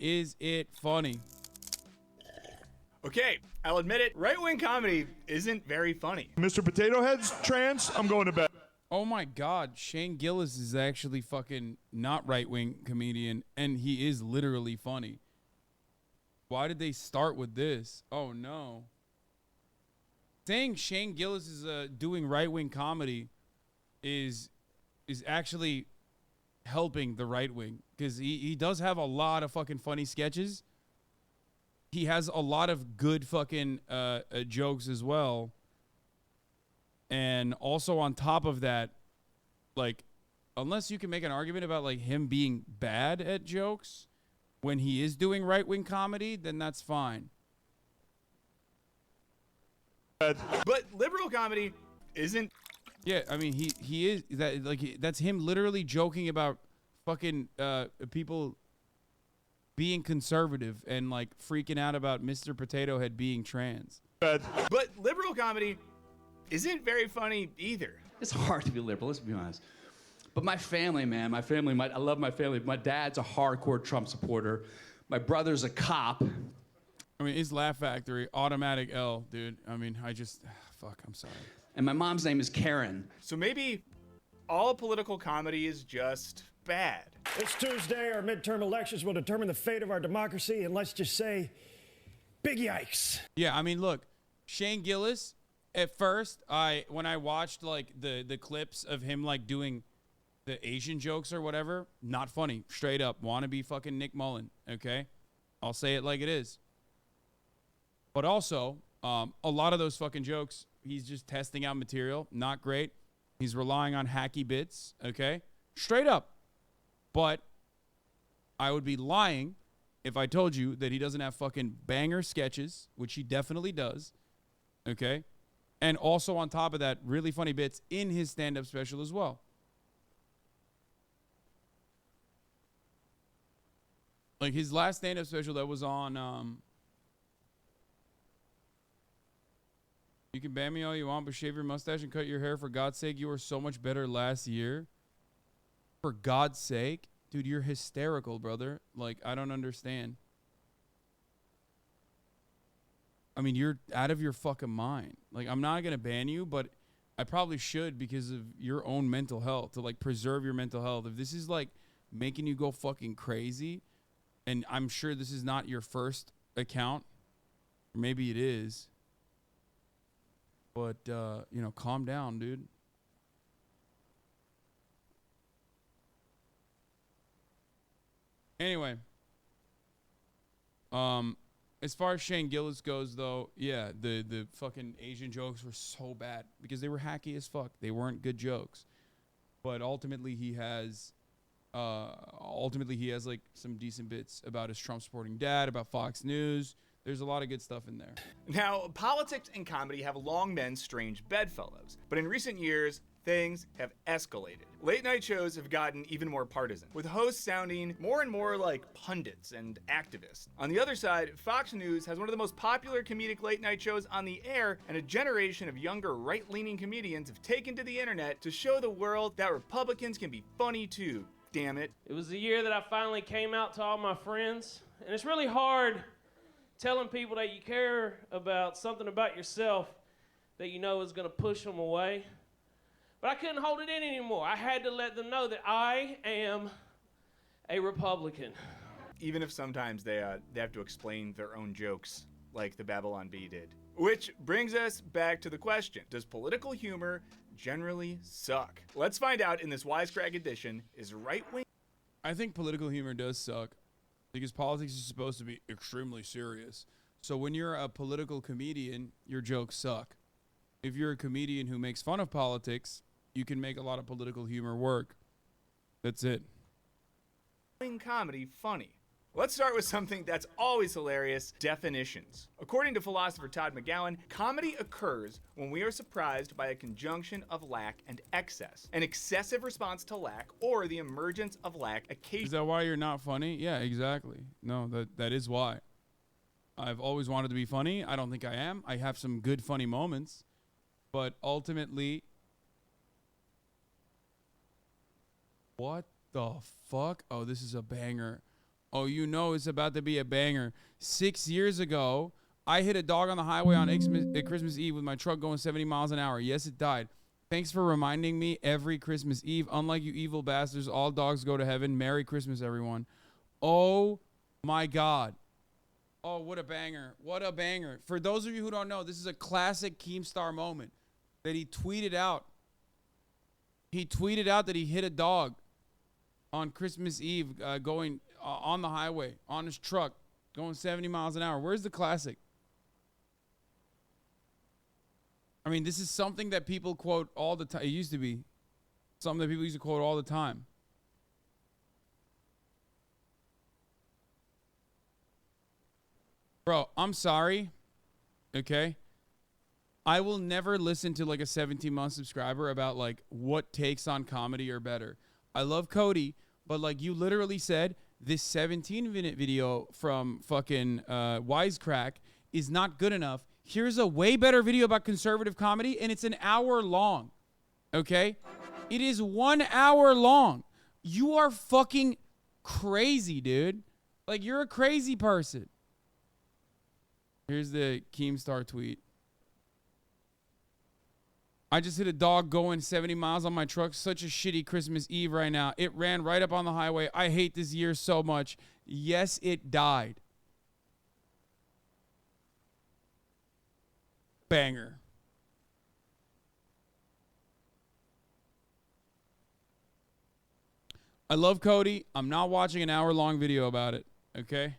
is it funny? Okay, I'll admit it, right-wing comedy isn't very funny. Mr. Potato Head's trans, I'm going to bed. Oh my God, Shane Gillis is actually fucking not right-wing comedian, and he is literally funny. Why did they start with this? Oh no. Saying Shane Gillis is doing right-wing comedy is actually helping the right wing, because he does have a lot of fucking funny sketches. He has a lot of good fucking jokes as well. And also on top of that, like, unless you can make an argument about like him being bad at jokes when he is doing right-wing comedy, then that's fine. But liberal comedy isn't. Yeah, I mean he is that, like, that's him literally joking about fucking people being conservative and like freaking out about Mr. Potato Head being trans. But liberal comedy isn't very funny either. It's hard to be liberal, let's be honest. But my family, man, I love my family. My dad's a hardcore Trump supporter. My brother's a cop. I mean, it's Laugh Factory, automatic L, dude. I mean, fuck, I'm sorry. And my mom's name is Karen. So maybe all political comedy is just bad. It's Tuesday. Our midterm elections will determine the fate of our democracy, and let's just say, big yikes. Yeah, I mean, look, Shane Gillis, at first, when I watched like the clips of him like doing the Asian jokes or whatever, not funny, straight up, wanna be fucking Nick Mullen, okay? I'll say it like it is. But also, a lot of those fucking jokes, he's just testing out material, not great. He's relying on hacky bits, okay? Straight up. But I would be lying if I told you that he doesn't have fucking banger sketches, which he definitely does, okay? And also on top of that, really funny bits in his stand-up special as well. Like his last stand-up special that was on, you can ban me all you want, but shave your mustache and cut your hair. For God's sake, you were so much better last year. For God's sake? Dude, you're hysterical, brother. Like, I don't understand. I mean, you're out of your fucking mind. Like, I'm not going to ban you, but I probably should because of your own mental health, to, like, preserve your mental health. If this is, like, making you go fucking crazy, and I'm sure this is not your first account, or maybe it is, but, you know, calm down, dude. Anyway, as far as Shane Gillis goes, though, yeah, the fucking Asian jokes were so bad because they were hacky as fuck. They weren't good jokes, but ultimately he has like some decent bits about his Trump supporting dad, about Fox News. There's a lot of good stuff in there. Now, politics and comedy have long been strange bedfellows, but in recent years, things have escalated. Late night shows have gotten even more partisan, with hosts sounding more and more like pundits and activists. On the other side, Fox News has one of the most popular comedic late night shows on the air, and a generation of younger right-leaning comedians have taken to the internet to show the world that Republicans can be funny too. Damn it. It was the year that I finally came out to all my friends, and it's really hard telling people that you care about something about yourself that you know is going to push them away. But I couldn't hold it in anymore. I had to let them know that I am a Republican. Even if sometimes they have to explain their own jokes, like the Babylon Bee did. Which brings us back to the question, does political humor generally suck? Let's find out in this Wisecrack edition, is right-wing... I think political humor does suck because politics is supposed to be extremely serious. So when you're a political comedian, your jokes suck. If you're a comedian who makes fun of politics, you can make a lot of political humor work. That's it. Comedy funny. Let's start with something that's always hilarious, definitions. According to philosopher Todd McGowan, comedy occurs when we are surprised by a conjunction of lack and excess, an excessive response to lack, or the emergence of lack occasionally. Is that why you're not funny? Yeah, exactly. No, that is why. I've always wanted to be funny. I don't think I am. I have some good funny moments, but ultimately... What the fuck? Oh, this is a banger. Oh, you know it's about to be a banger. 6 years ago, I hit a dog on the highway on Christmas Eve with my truck going 70 miles an hour. Yes, it died. Thanks for reminding me every Christmas Eve. Unlike you evil bastards, all dogs go to heaven. Merry Christmas, everyone. Oh, my God. Oh, what a banger. What a banger. For those of you who don't know, this is a classic Keemstar moment that he tweeted out. He tweeted out that he hit a dog on Christmas Eve going on the highway, on his truck, going 70 miles an hour. Where's the classic? I mean, this is something that people quote all the time. It used to be something that people used to quote all the time. Bro, I'm sorry. Okay? I will never listen to like a 17-month subscriber about like what takes on comedy are better. I love Cody, but like you literally said, this 17-minute video from fucking Wisecrack is not good enough. Here's a way better video about conservative comedy, and it's an hour long. Okay? It is 1 hour long. You are fucking crazy, dude. Like, you're a crazy person. Here's the Keemstar tweet. I just hit a dog going 70 miles on my truck. Such a shitty Christmas Eve right now. It ran right up on the highway. I hate this year so much. Yes, it died. Banger. I love Cody. I'm not watching an hour-long video about it. Okay?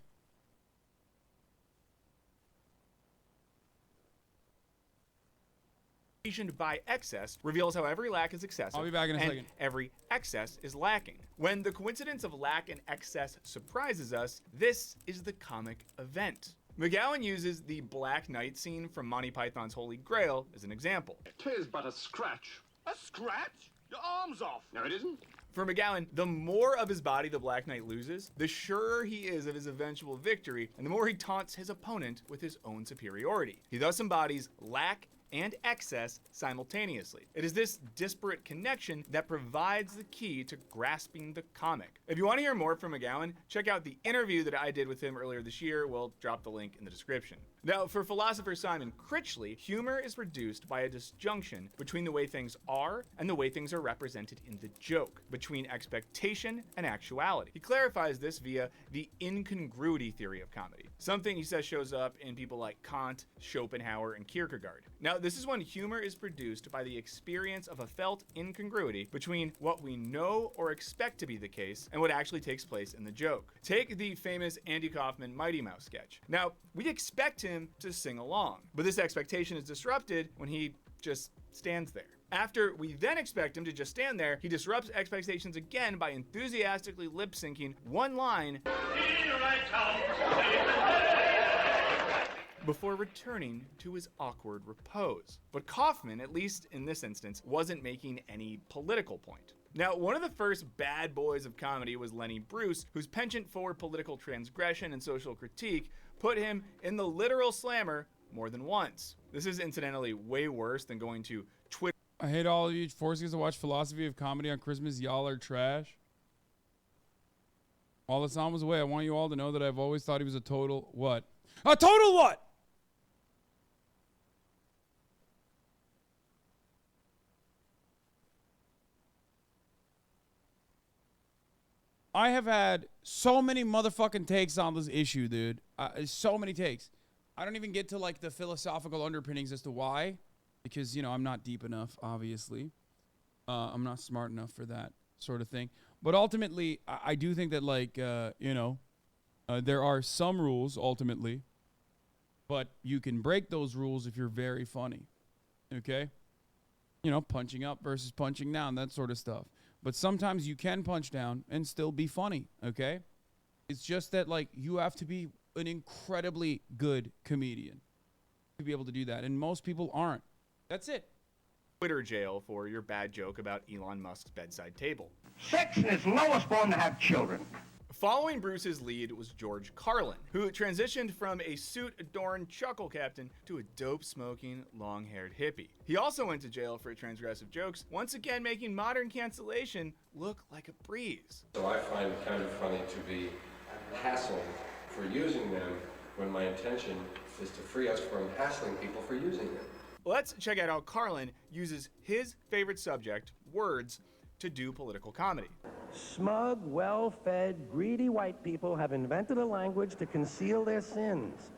By excess reveals how every lack is excessive. I'll be back in a and second. Every excess is lacking. When the coincidence of lack and excess surprises us, this is the comic event. McGowan uses the Black Knight scene from Monty Python's Holy Grail as an example. 'Tis but a scratch. A scratch? Your arm's off. No, it isn't. For McGowan, the more of his body the Black Knight loses, the surer he is of his eventual victory, and the more he taunts his opponent with his own superiority. He thus embodies lack and excess simultaneously. It is this disparate connection that provides the key to grasping the comic. If you want to hear more from McGowan, check out the interview that I did with him earlier this year. We'll drop the link in the description. Now, for philosopher Simon Critchley, humor is produced by a disjunction between the way things are and the way things are represented in the joke, between expectation and actuality. He clarifies this via the incongruity theory of comedy, something he says shows up in people like Kant, Schopenhauer, and Kierkegaard. Now, this is when humor is produced by the experience of a felt incongruity between what we know or expect to be the case and what actually takes place in the joke. Take the famous Andy Kaufman Mighty Mouse sketch. Now, we expect him to sing along, but this expectation is disrupted when he just stands there. After we then expect him to just stand there, he disrupts expectations again by enthusiastically lip-syncing one line before returning to his awkward repose. But Kaufman, at least in this instance, wasn't making any political point. Now, one of the first bad boys of comedy was Lenny Bruce, whose penchant for political transgression and social critique put him in the literal slammer more than once. This is incidentally way worse than going to Twitter. I hate all of you forcing us to watch Philosophy of Comedy on Christmas. Y'all are trash. While the sound was away, I want you all to know that I've always thought he was a total what? A total what? I have had so many motherfucking takes on this issue, dude. So many takes. I don't even get to like the philosophical underpinnings as to why, because, you know, I'm not deep enough, obviously. I'm not smart enough for that sort of thing. But ultimately, I do think that, like, you know, there are some rules, ultimately. But you can break those rules if you're very funny. Okay? You know, punching up versus punching down, that sort of stuff. But sometimes you can punch down and still be funny, okay? It's just that, like, you have to be an incredibly good comedian to be able to do that. And most people aren't. That's it. Twitter jail for your bad joke about Elon Musk's bedside table. Sex is lowest born to have children. Following Bruce's lead was George Carlin, who transitioned from a suit-adorned chuckle captain to a dope-smoking, long-haired hippie. He also went to jail for transgressive jokes, once again making modern cancellation look like a breeze. So I find it kind of funny to be hassled for using them when my intention is to free us from hassling people for using them. Let's check out how Carlin uses his favorite subject, words, to do political comedy. Smug, well-fed, greedy white people have invented a language to conceal their sins.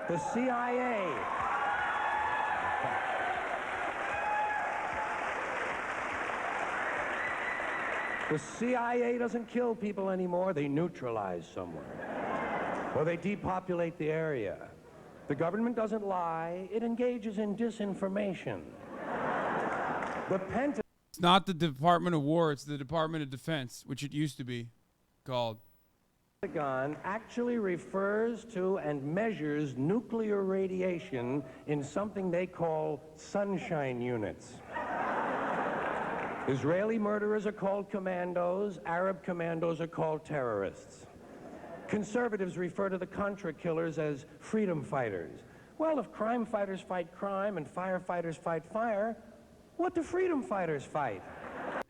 The CIA. The CIA doesn't kill people anymore, they neutralize someone. Or they depopulate the area. The government doesn't lie, it engages in disinformation. The Pentagon. It's not the Department of War, it's the Department of Defense, which it used to be called. The Pentagon actually refers to and measures nuclear radiation in something they call sunshine units. Israeli murderers are called commandos, Arab commandos are called terrorists. Conservatives refer to the Contra killers as freedom fighters. Well, if crime fighters fight crime and firefighters fight fire, what do freedom fighters fight?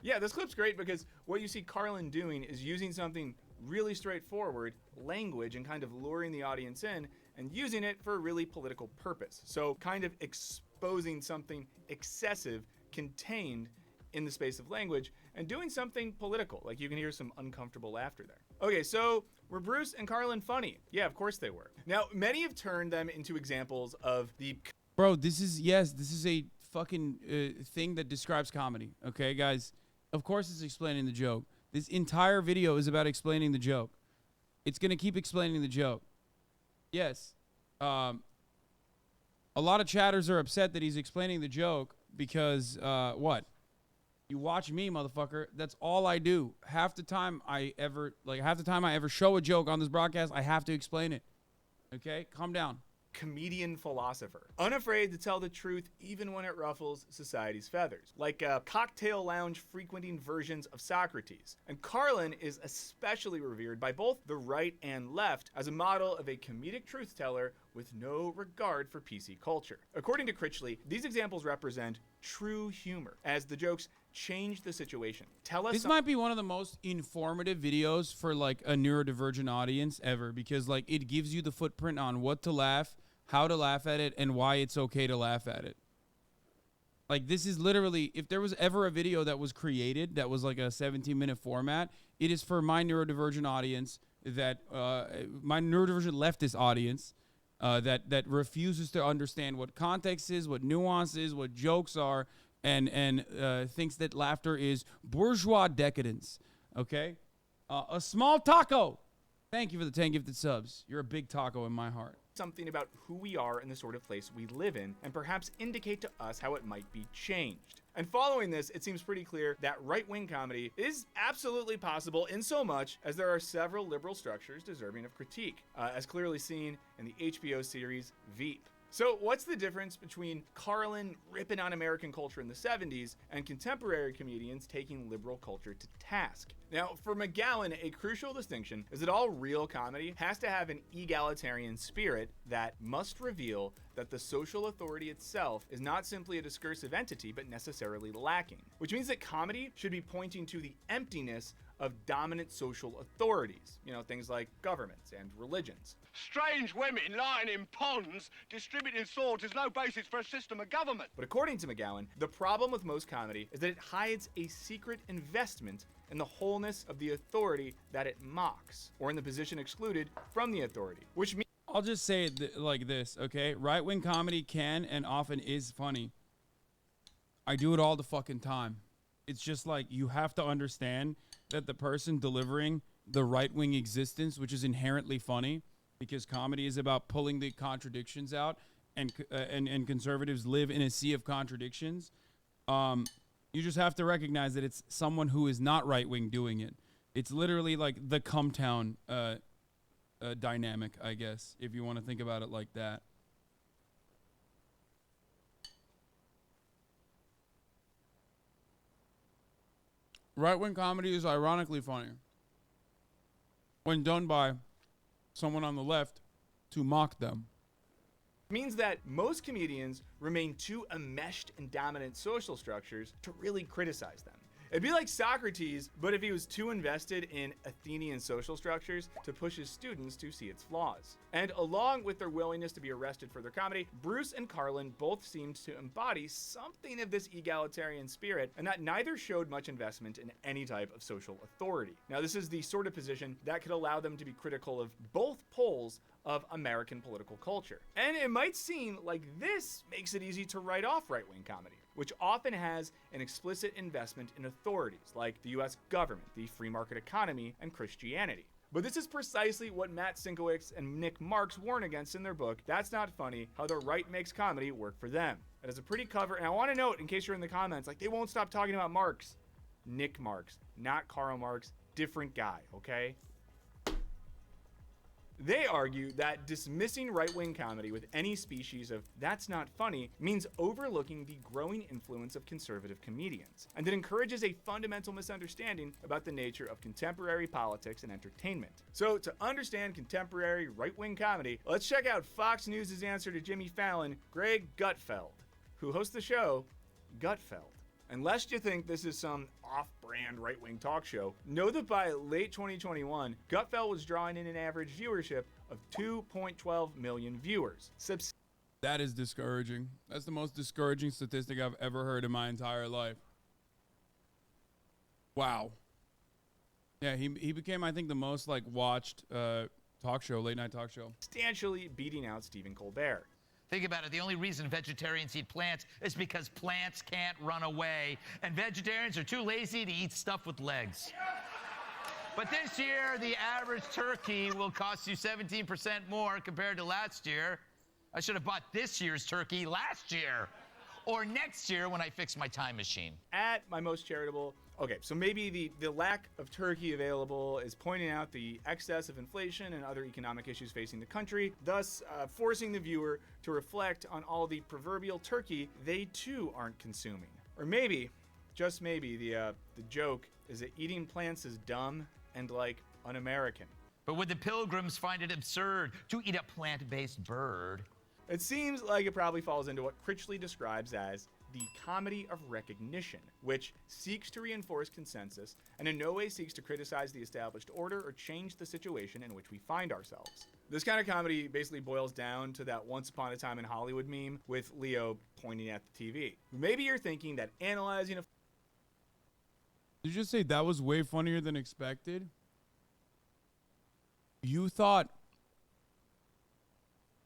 Yeah, this clip's great because what you see Carlin doing is using something really straightforward, language, and kind of luring the audience in and using it for a really political purpose. So kind of exposing something excessive contained in the space of language and doing something political. Like you can hear some uncomfortable laughter there. Okay, so were Bruce and Carlin funny? Yeah, of course they were. Now, many have turned them into examples of the... Bro, this is a fucking thing that describes comedy. Okay, guys? Of course it's explaining the joke. This entire video is about explaining the joke. It's going to keep explaining the joke. Yes. A lot of chatters are upset that he's explaining the joke because, what? You watch me, motherfucker. That's all I do. Half the time I ever show a joke on this broadcast, I have to explain it. Okay? Calm down. Comedian philosopher, unafraid to tell the truth even when it ruffles society's feathers, like cocktail lounge frequenting versions of Socrates. And Carlin is especially revered by both the right and left as a model of a comedic truth teller with no regard for PC culture. According to Critchley, these examples represent true humor, as the jokes change the situation. Tell us. This might be one of the most informative videos for like a neurodivergent audience ever, because like it gives you the footprint on what to laugh, how to laugh at it, and why it's okay to laugh at it. Like this is literally, if there was ever a video that was created that was like a 17-minute format, it is for my neurodivergent audience, that my neurodivergent leftist audience, that refuses to understand what context is, what nuance is, what jokes are, and thinks that laughter is bourgeois decadence. Okay? A small taco. Thank you for the 10 gifted subs. You're a big taco in my heart. Something about who we are and the sort of place we live in, and perhaps indicate to us how it might be changed. And following this, it seems pretty clear that right-wing comedy is absolutely possible in so much as there are several liberal structures deserving of critique, as clearly seen in the HBO series Veep. So what's the difference between Carlin ripping on American culture in the 70s and contemporary comedians taking liberal culture to task? Now, for McGowan, a crucial distinction is that all real comedy has to have an egalitarian spirit that must reveal that the social authority itself is not simply a discursive entity, but necessarily lacking. Which means that comedy should be pointing to the emptiness of dominant social authorities, things like governments and religions. Strange women lying in ponds distributing swords is no basis for a system of government. But according to McGowan, the problem with most comedy is that it hides a secret investment in the wholeness of the authority that it mocks, or in the position excluded from the authority, which means... I'll just say it like this, okay? Right-wing comedy can and often is funny. I do it all the fucking time. It's just like you have to understand that the person delivering the right-wing existence, which is inherently funny, because comedy is about pulling the contradictions out, and conservatives live in a sea of contradictions. You just have to recognize that it's someone who is not right-wing doing it. It's literally like the Cumtown dynamic, I guess, if you want to think about it like that. Right-wing comedy is ironically funny when done by someone on the left to mock them. Means that most comedians remain too enmeshed in dominant social structures to really criticize them. It'd be like Socrates, but if he was too invested in Athenian social structures to push his students to see its flaws. And along with their willingness to be arrested for their comedy, Bruce and Carlin both seemed to embody something of this egalitarian spirit, and that neither showed much investment in any type of social authority. Now, this is the sort of position that could allow them to be critical of both poles of American political culture. And it might seem like this makes it easy to write off right-wing comedy, which often has an explicit investment in authorities like the US government, the free market economy, and Christianity. But this is precisely what Matt Sinkowitz and Nick Marks warn against in their book, That's Not Funny, How the Right Makes Comedy Work for Them. It has a pretty cover, and I want to note, in case you're in the comments, like, they won't stop talking about Marx. Nick Marks, not Karl Marx, different guy, okay? They argue that dismissing right-wing comedy with any species of "that's not funny" means overlooking the growing influence of conservative comedians, and it encourages a fundamental misunderstanding about the nature of contemporary politics and entertainment. So to understand contemporary right-wing comedy, let's check out Fox News' answer to Jimmy Fallon, Greg Gutfeld, who hosts the show Gutfeld. Unless you think this is some off-brand right-wing talk show, know that by late 2021, Gutfeld was drawing in an average viewership of 2.12 million viewers. That is discouraging. That's the most discouraging statistic I've ever heard in my entire life. Wow. Yeah, he became, I think, the most watched talk show, late night talk show. Substantially beating out Stephen Colbert. Think about it. The only reason vegetarians eat plants is because plants can't run away, and vegetarians are too lazy to eat stuff with legs. But this year, the average turkey will cost you 17% more compared to last year. I should have bought this year's turkey last year, or next year when I fix my time machine. At my most charitable, okay, so maybe the lack of turkey available is pointing out the excess of inflation and other economic issues facing the country, thus forcing the viewer to reflect on all the proverbial turkey they too aren't consuming. Or maybe, just maybe, the joke is that eating plants is dumb and un-American. But would the pilgrims find it absurd to eat a plant-based bird? It seems like it probably falls into what Critchley describes as the comedy of recognition, which seeks to reinforce consensus and in no way seeks to criticize the established order or change the situation in which we find ourselves. This kind of comedy basically boils down to that Once Upon a Time in Hollywood meme with Leo pointing at the TV. Maybe you're thinking that analyzing a... Did you just say that was way funnier than expected? You thought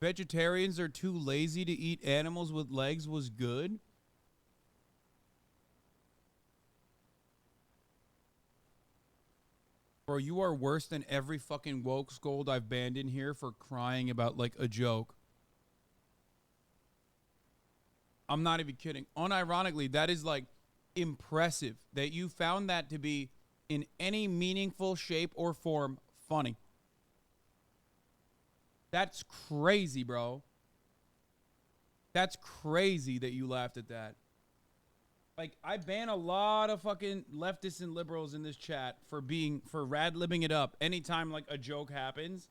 vegetarians are too lazy to eat animals with legs was good? Bro, you are worse than every fucking woke scold I've banned in here for crying about a joke. I'm not even kidding. Unironically, that is impressive that you found that to be in any meaningful shape or form funny. That's crazy, bro. That's crazy that you laughed at that. I ban a lot of fucking leftists and liberals in this chat for rad-libbing it up anytime a joke happens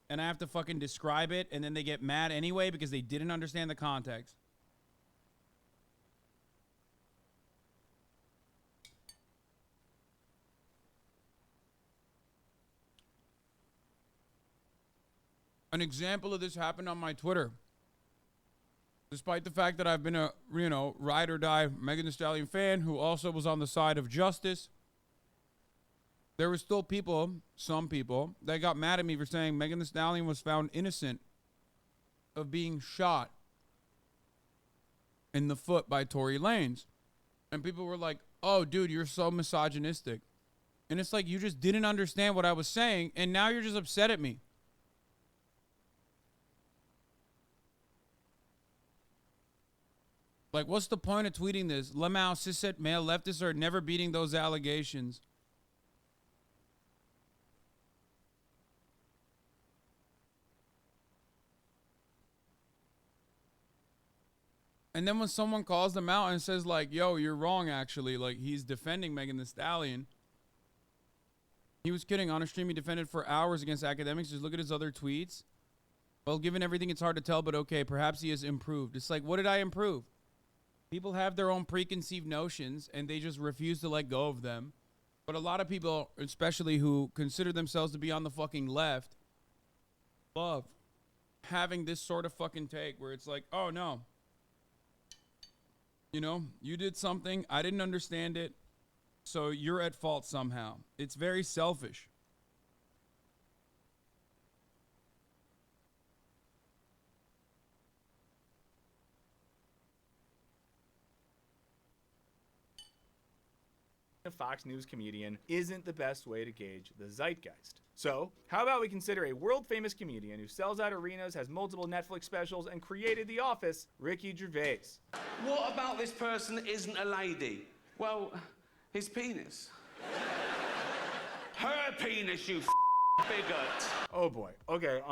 and I have to fucking describe it and then they get mad anyway because they didn't understand the context. An example of this happened on my Twitter. Despite the fact that I've been a, ride or die Megan Thee Stallion fan who also was on the side of justice, there were still some people, that got mad at me for saying Megan Thee Stallion was found innocent of being shot in the foot by Tory Lanez. And people were like, oh, dude, you're so misogynistic. And it's you just didn't understand what I was saying, and now you're just upset at me. What's the point of tweeting this? Lamau, cishet male leftists are never beating those allegations. And then when someone calls them out and says yo, you're wrong actually, he's defending Megan Thee Stallion. He was kidding. On a stream he defended for hours against academics. Just look at his other tweets. Well, given everything, it's hard to tell, but okay, perhaps he has improved. It's what did I improve? People have their own preconceived notions and they just refuse to let go of them. But a lot of people, especially who consider themselves to be on the fucking left, love having this sort of fucking take where it's like, oh no, you know, you did something, I didn't understand it, so you're at fault somehow. It's very selfish. A Fox News comedian isn't the best way to gauge the zeitgeist. So, how about we consider a world-famous comedian who sells out arenas, has multiple Netflix specials, and created The Office, Ricky Gervais. What about this person that isn't a lady? Well, his penis. Her penis, you bigot. Oh boy. Okay,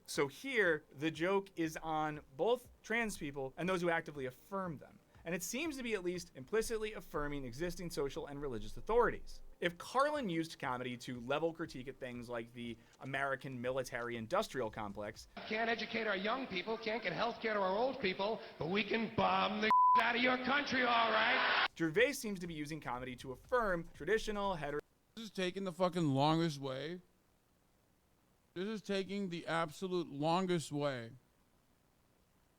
so here, the joke is on both trans people and those who actively affirm them. And it seems to be at least implicitly affirming existing social and religious authorities. If Carlin used comedy to level critique at things like the American military-industrial complex, can't educate our young people, can't get health care to our old people, but we can bomb the out of your country, all right? Gervais seems to be using comedy to affirm traditional hetero. This is taking the fucking longest way. This is taking the absolute longest way.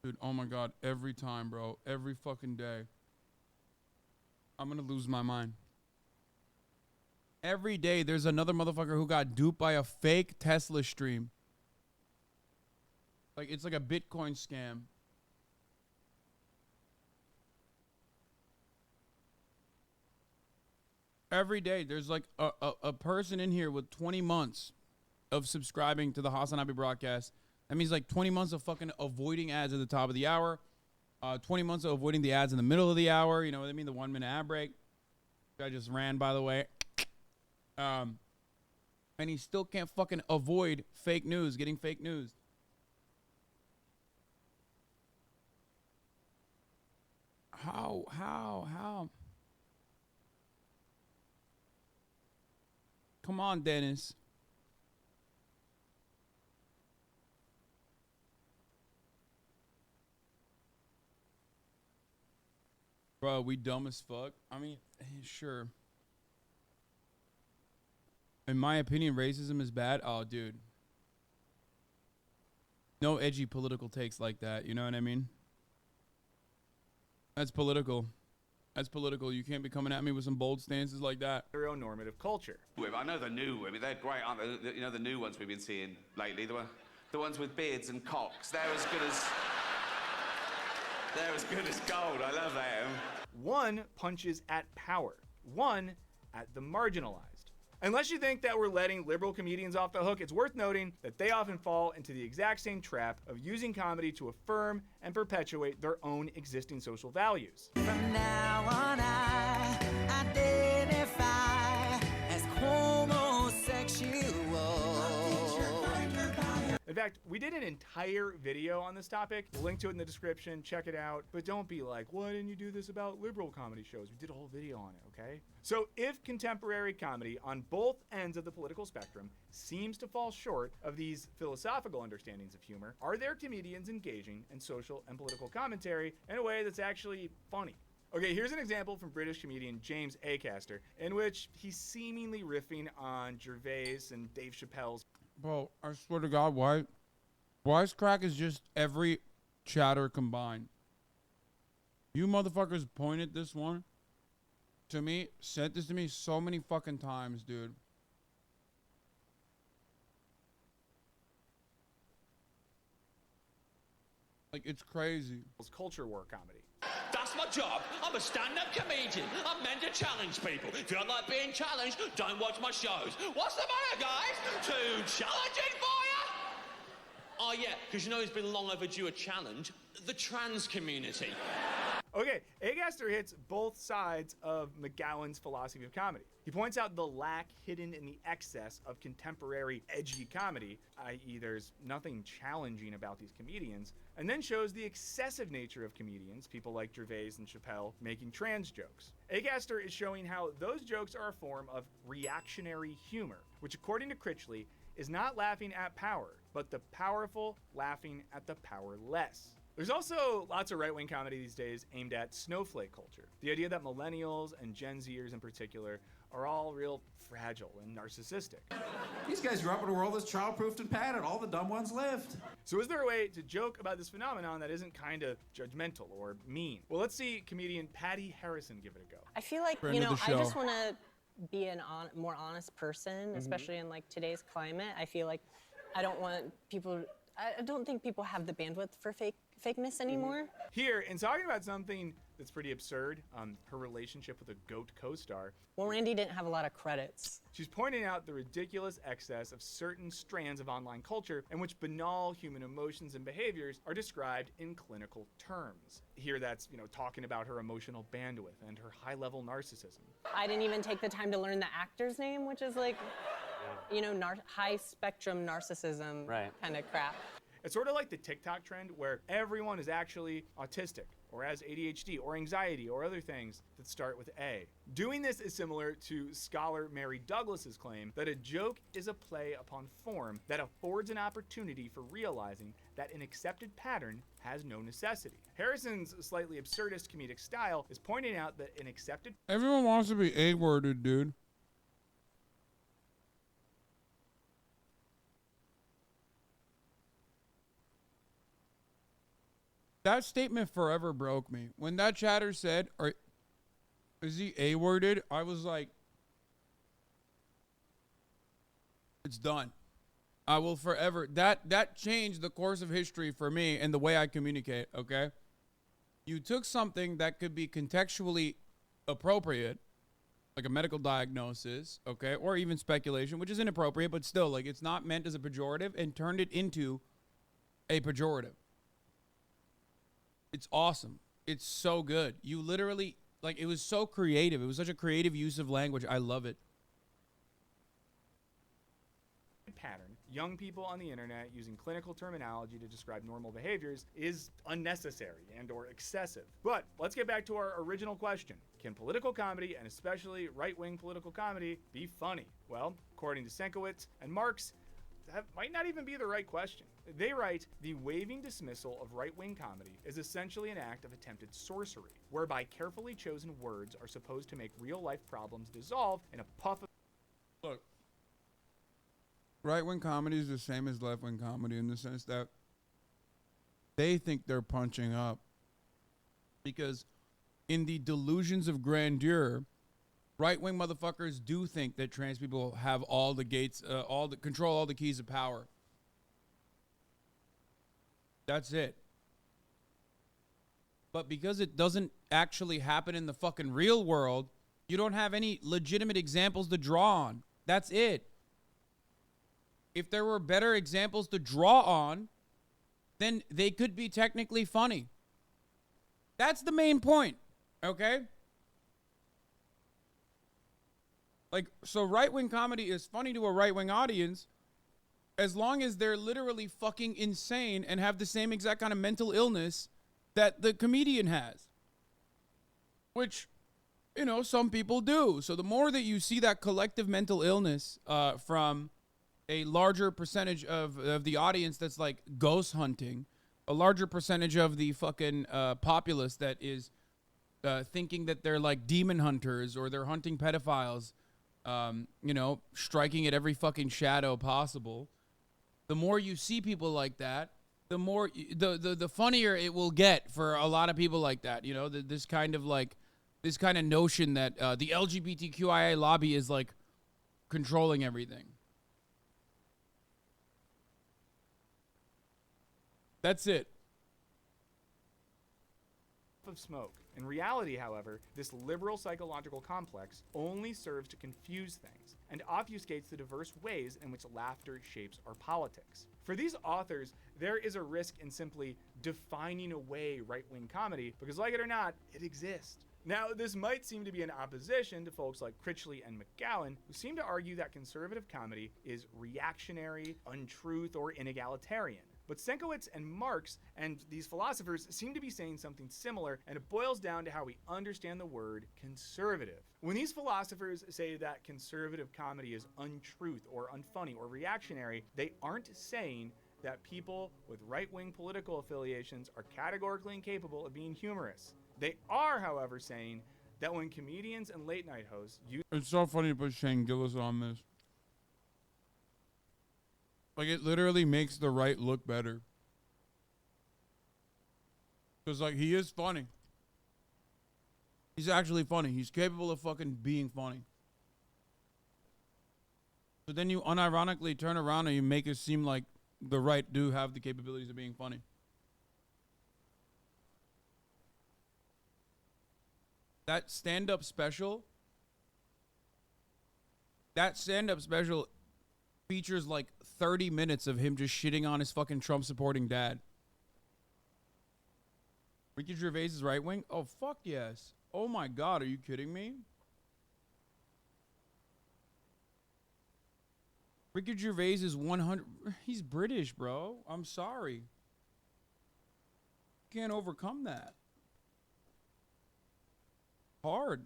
Dude, oh my God, every time, bro. Every fucking day. I'm gonna lose my mind. Every day, there's another motherfucker who got duped by a fake Tesla stream. Like, it's like a Bitcoin scam. Every day, there's like a person in here with 20 months of subscribing to the Hasan broadcast. That means like 20 months of fucking avoiding ads at the top of the hour. 20 months of avoiding the ads in the middle of the hour. You know what I mean? The 1 minute ad break. I just ran, by the way. And he still can't fucking avoid fake news, getting fake news. How? Come on, Dennis. Bro, we dumb as fuck. I mean, sure. In my opinion, racism is bad. Oh, dude. No edgy political takes like that. You know what I mean? That's political. That's political. You can't be coming at me with some bold stances like that. Heteronormative culture. I know the new women. They're great, aren't they? You know, the new ones we've been seeing lately. The ones with beards and cocks. They're as good as gold. I love them. One punches at power. One at the marginalized. Unless you think that we're letting liberal comedians off the hook, it's worth noting that they often fall into the exact same trap of using comedy to affirm and perpetuate their own existing social values. From now on, I identify as homosexual. In fact, we did an entire video on this topic. We'll link to it in the description. Check it out. But don't be like, why didn't you do this about liberal comedy shows? We did a whole video on it, okay? So if contemporary comedy on both ends of the political spectrum seems to fall short of these philosophical understandings of humor, are there comedians engaging in social and political commentary in a way that's actually funny? Okay, here's an example from British comedian James Acaster, in which he's seemingly riffing on Gervais and Dave Chappelle's. Bro, I swear to God, Wisecrack is just every chatter combined. You motherfuckers pointed this one to me, sent this to me so many fucking times, dude. Like, it's crazy. It's culture war comedy. That's my job. I'm a stand-up comedian. I'm meant to challenge people. If you don't like being challenged, don't watch my shows. What's the matter, guys? Too challenging for you? Oh, yeah, because you know it's been long overdue a challenge. The trans community. Okay, Acaster hits both sides of McGowan's philosophy of comedy. He points out the lack hidden in the excess of contemporary edgy comedy, i.e. there's nothing challenging about these comedians, and then shows the excessive nature of comedians, people like Gervais and Chappelle, making trans jokes. Acaster is showing how those jokes are a form of reactionary humor, which according to Critchley is not laughing at power, but the powerful laughing at the powerless. There's also lots of right-wing comedy these days aimed at snowflake culture. The idea that millennials and Gen Zers in particular are all real fragile and narcissistic. These guys grew up in a world that's child-proofed and padded. All the dumb ones lived. So is there a way to joke about this phenomenon that isn't kind of judgmental or mean? Well, let's see comedian Patty Harrison give it a go. I feel like, Friend of the I show. just want to be a more honest person, especially in like today's climate. I feel like I don't think people have the bandwidth for fakeness anymore. Here, in talking about something that's pretty absurd, her relationship with a GOAT co-star. Well, Randy didn't have a lot of credits. She's pointing out the ridiculous excess of certain strands of online culture in which banal human emotions and behaviors are described in clinical terms. Here that's, talking about her emotional bandwidth and her high-level narcissism. I didn't even take the time to learn the actor's name, which is like, high-spectrum narcissism kind of crap. It's sort of like the TikTok trend where everyone is actually autistic or has ADHD or anxiety or other things that start with A. Doing this is similar to scholar Mary Douglas's claim that a joke is a play upon form that affords an opportunity for realizing that an accepted pattern has no necessity. Harrison's slightly absurdist comedic style is pointing out that an accepted... Everyone wants to be A-worded, dude. That statement forever broke me. When that chatter said, is he A-worded? I was like, it's done. I will forever. That changed the course of history for me and the way I communicate, okay? You took something that could be contextually appropriate, like a medical diagnosis, okay, or even speculation, which is inappropriate, but still, like, it's not meant as a pejorative, and turned it into a pejorative. It's awesome. It's so good. You literally, it was so creative. It was such a creative use of language. I love it. pattern. Young people on the internet using clinical terminology to describe normal behaviors is unnecessary and or excessive. But let's get back to our original question. Can political comedy, and especially right-wing political comedy, be funny? Well, according to Senkowitz and Marx, that might not even be the right question. They write, the waving dismissal of right-wing comedy is essentially an act of attempted sorcery, whereby carefully chosen words are supposed to make real-life problems dissolve in a puff of... Look, right-wing comedy is the same as left-wing comedy in the sense that they think they're punching up. Because in the delusions of grandeur, right-wing motherfuckers do think that trans people have all the gates, control all the keys of power. That's it. But because it doesn't actually happen in the fucking real world, you don't have any legitimate examples to draw on. That's it. If there were better examples to draw on, then they could be technically funny. That's the main point, okay? So right-wing comedy is funny to a right-wing audience as long as they're literally fucking insane and have the same exact kind of mental illness that the comedian has. Which, some people do. So the more that you see that collective mental illness from a larger percentage of the audience that's like ghost hunting, a larger percentage of the fucking populace that is thinking that they're like demon hunters or they're hunting pedophiles, striking at every fucking shadow possible. The more you see people like that, the more the funnier it will get for a lot of people like that. This kind of notion that the LGBTQIA lobby is like controlling everything. That's it. Of smoke. In reality, however, this liberal psychological complex only serves to confuse things and obfuscates the diverse ways in which laughter shapes our politics. For these authors, there is a risk in simply defining away right-wing comedy because, like it or not, it exists. Now, this might seem to be in opposition to folks like Critchley and McGowan, who seem to argue that conservative comedy is reactionary, untruth, or inegalitarian. But Senkowitz and Marx and these philosophers seem to be saying something similar, and it boils down to how we understand the word conservative. When these philosophers say that conservative comedy is untruth or unfunny or reactionary, they aren't saying that people with right-wing political affiliations are categorically incapable of being humorous. They are, however, saying that when comedians and late-night hosts use... It's so funny to put Shane Gillis on this. Like, it literally makes the right look better. Because, like, he is funny. He's actually funny. He's capable of fucking being funny. So then you unironically turn around and you make it seem like the right do have the capabilities of being funny. That stand-up special features like 30 minutes of him just shitting on his fucking Trump-supporting dad. Ricky Gervais is right wing? Oh, fuck yes. Oh my God, are you kidding me? Ricky Gervais is 100... He's British, bro. I'm sorry. Can't overcome that. Hard.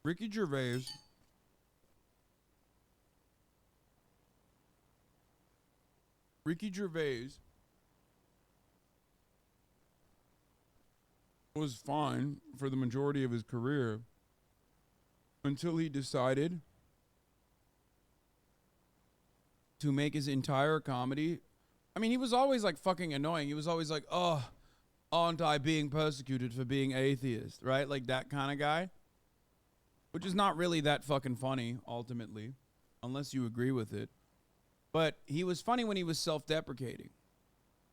Ricky Gervais was fine for the majority of his career until he decided to make his entire comedy. I mean, he was always like fucking annoying. He was always like, oh, aren't I being persecuted for being atheist, right? Like that kind of guy. Which is not really that fucking funny, ultimately, unless you agree with it. But he was funny when he was self-deprecating.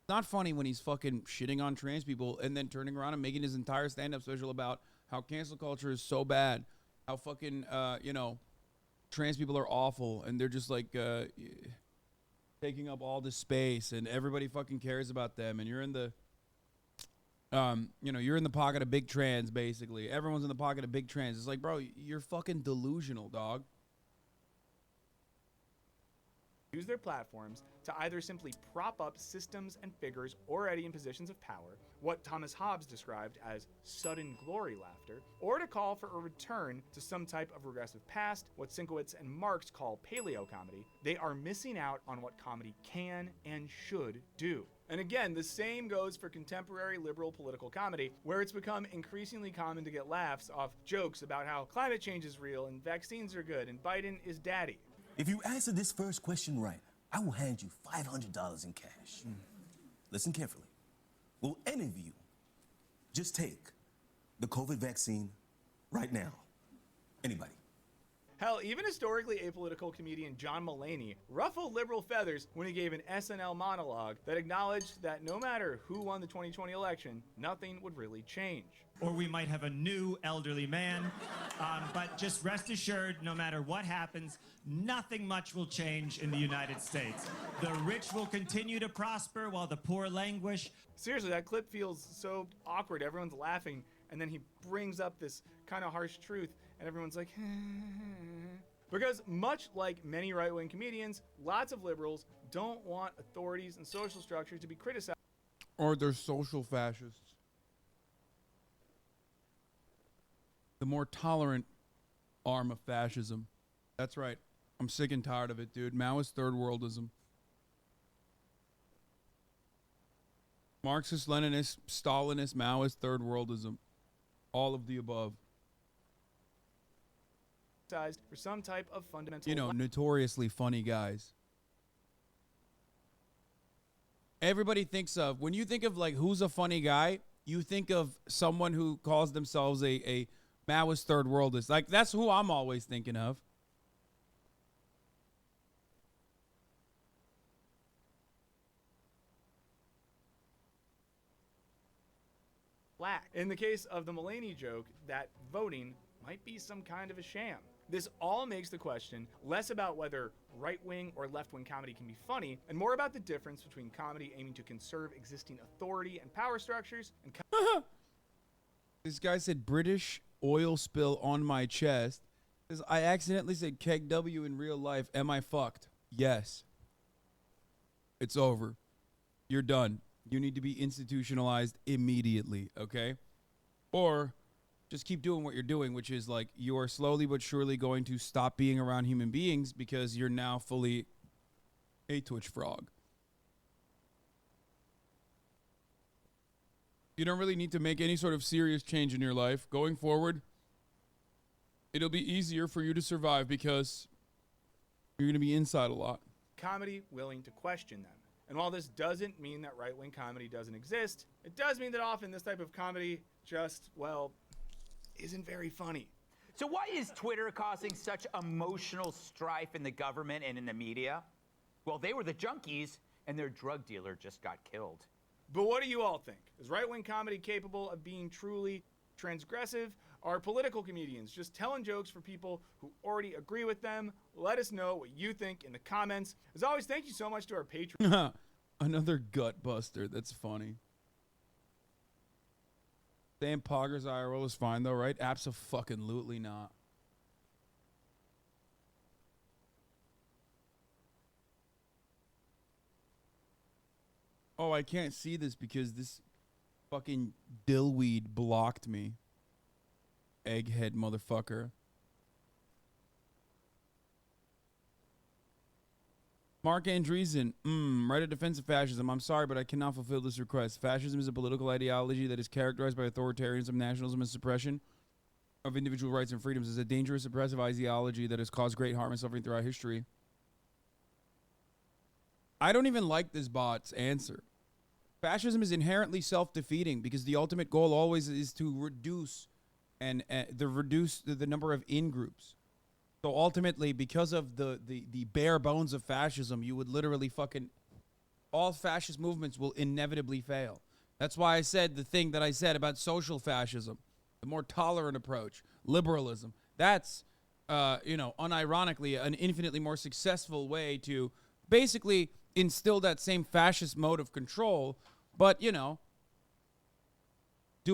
Not funny when he's fucking shitting on trans people and then turning around and making his entire stand-up special about how cancel culture is so bad, how fucking, trans people are awful, and they're just like taking up all this space, and everybody fucking cares about them, and you're in the... you're in the pocket of big trans, basically. Everyone's in the pocket of big trans. It's like, bro, you're fucking delusional, dog. Use their platforms to either simply prop up systems and figures already in positions of power, what Thomas Hobbes described as sudden glory laughter, or to call for a return to some type of regressive past, what Sienkiewicz and Marx call paleo-comedy. They are missing out on what comedy can and should do. And again, the same goes for contemporary liberal political comedy, where it's become increasingly common to get laughs off jokes about how climate change is real and vaccines are good and Biden is daddy. If you answer this first question right, I will hand you $500 in cash. Listen carefully. Will any of you just take the COVID vaccine right now? Anybody? Hell, even historically apolitical comedian John Mulaney ruffled liberal feathers when he gave an SNL monologue that acknowledged that no matter who won the 2020 election, nothing would really change. Or we might have a new elderly man. But just rest assured, no matter what happens, nothing much will change in the United States. The rich will continue to prosper while the poor languish. Seriously, that clip feels so awkward. Everyone's laughing, and then he brings up this kind of harsh truth, and everyone's like, because much like many right-wing comedians, lots of liberals don't want authorities and social structures to be criticized. Or they're social fascists. The more tolerant arm of fascism. That's right. I'm sick and tired of it, dude. Maoist third worldism. Marxist, Leninist, Stalinist, Maoist third worldism. All of the above. For some type of fundamental... Notoriously funny guys. Everybody thinks of... When you think of, like, who's a funny guy, you think of someone who calls themselves a Maoist third worldist. Like, that's who I'm always thinking of. Black. In the case of the Mulaney joke, that voting might be some kind of a sham. This all makes the question less about whether right-wing or left-wing comedy can be funny, and more about the difference between comedy aiming to conserve existing authority and power structures and This guy said British oil spill on my chest because I accidentally said keg W in real life. Am I fucked? Yes. It's over. You're done. You need to be institutionalized immediately, okay? Or just keep doing what you're doing, which is like you're slowly but surely going to stop being around human beings because you're now fully a Twitch frog. You don't really need to make any sort of serious change in your life. Going forward, it'll be easier for you to survive because you're going to be inside a lot. Comedy willing to question them. And while this doesn't mean that right-wing comedy doesn't exist, it does mean that often this type of comedy just, well, isn't very funny. So why is Twitter causing such emotional strife in the government and in the media? Well, they were the junkies, and their drug dealer just got killed. But what do you all think? Is right-wing comedy capable of being truly transgressive? Are political comedians just telling jokes for people who already agree with them? Let us know what you think in the comments. As always, thank you so much to our Patreon. Another gut buster. That's funny. Sam Poggers IRL is fine though, right? Abso-fucking-lutely not. Oh, I can't see this because this fucking dillweed blocked me. Egghead motherfucker. Mark Andreessen, write a defense of fascism. I'm sorry, but I cannot fulfill this request. Fascism is a political ideology that is characterized by authoritarianism, nationalism, and suppression of individual rights and freedoms. It's a dangerous, oppressive ideology that has caused great harm and suffering throughout history. I don't even like this bot's answer. Fascism is inherently self-defeating because the ultimate goal always is to reduce the number of in-groups. So ultimately, because of the bare bones of fascism, you would literally all fascist movements will inevitably fail. That's why I said the thing that I said about social fascism, the more tolerant approach, liberalism. That's, unironically, an infinitely more successful way to basically instill that same fascist mode of control, but, do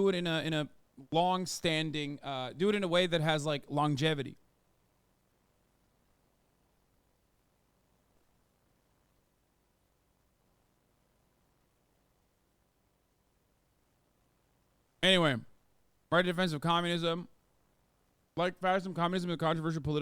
it in a long-standing, do it in a way that has, like, longevity. Anyway, right defense of communism. Like fascism, communism is a controversial political